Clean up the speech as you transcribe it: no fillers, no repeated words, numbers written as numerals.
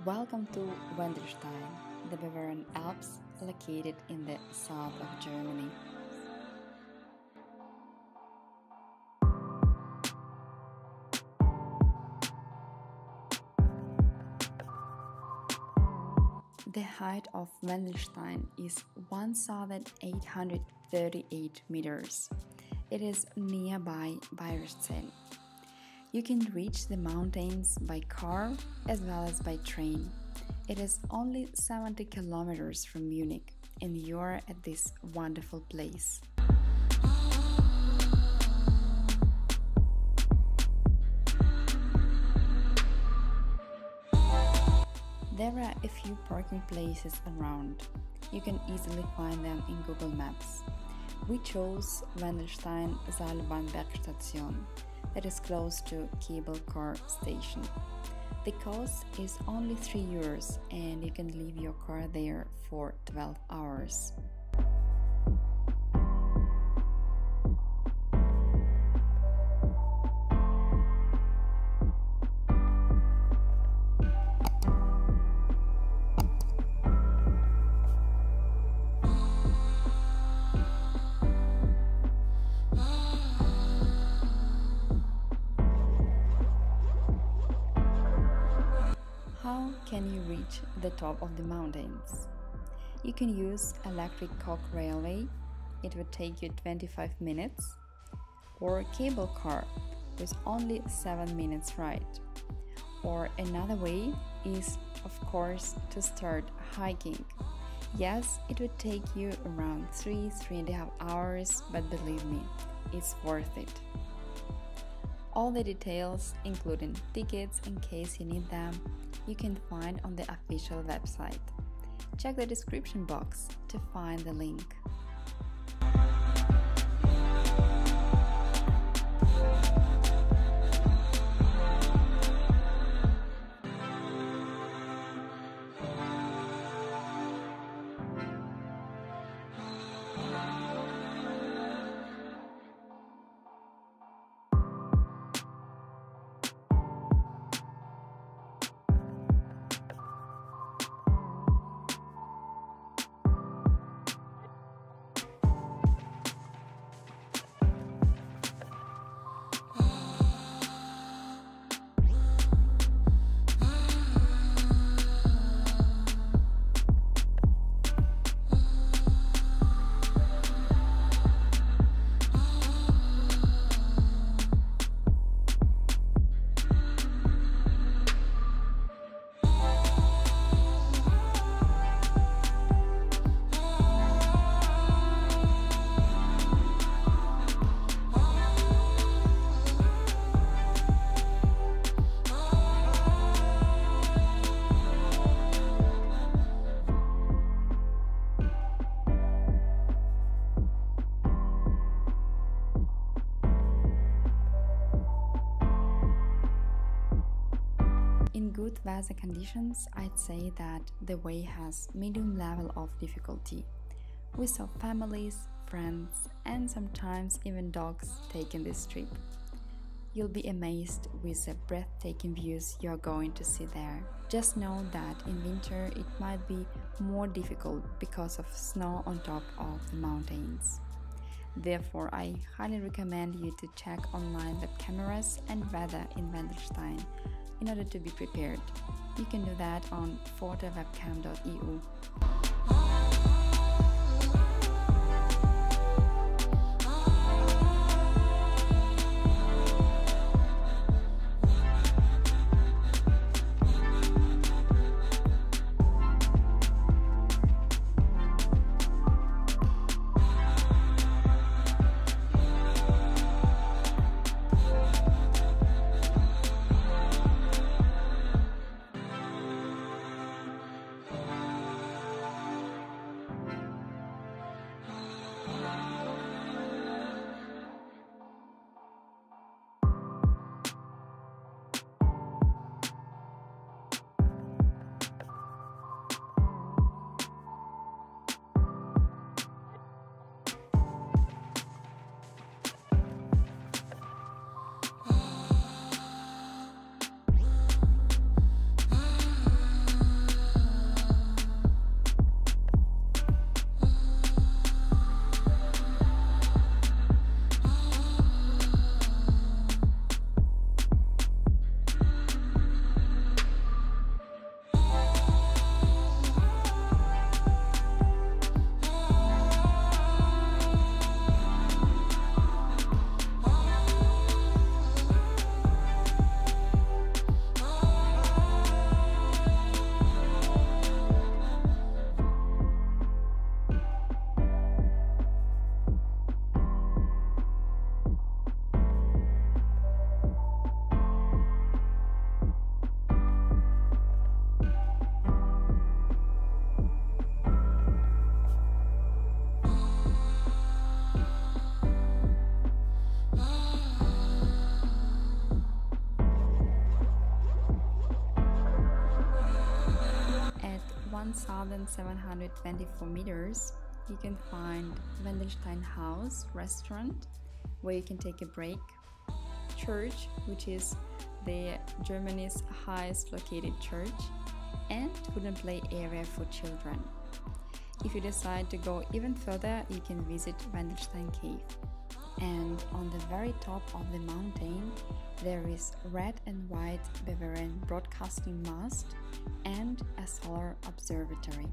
Welcome to Wendelstein, the Bavarian Alps located in the south of Germany. The height of Wendelstein is 1,838 meters. It is nearby Bayersdorf. You can reach the mountains by car as well as by train. It is only 70 kilometers from Munich, and you are at this wonderful place. There are a few parking places around. You can easily find them in Google Maps. We chose Wendelstein Seilbahnbergstation, that is close to cable car station. The cost is only €3 and you can leave your car there for 12 hours. How can you reach the top of the mountains? You can use electric coach railway, it would take you 25 minutes, or cable car with only 7 minutes ride. Or another way is, of course, to start hiking. Yes, it would take you around 3.5 hours, but believe me, it's worth it. All the details, including tickets in case you need them, you can find on the official website. Check the description box to find the link. In good weather conditions, I'd say that the way has medium level of difficulty. We saw families, friends, and sometimes even dogs taking this trip. You'll be amazed with the breathtaking views you're going to see there. Just know that in winter it might be more difficult because of snow on top of the mountains. Therefore, I highly recommend you to check online web cameras and weather in Wendelstein in order to be prepared. You can do that on photowebcam.eu. 1,724 meters, you can find Wendelstein House restaurant, where you can take a break, church, which is the Germany's highest located church, and food and play area for children. If you decide to go even further, you can visit Wendelstein Cave. And on the very top of the mountain, there is red and white Bavarian broadcasting mast and a solar observatory.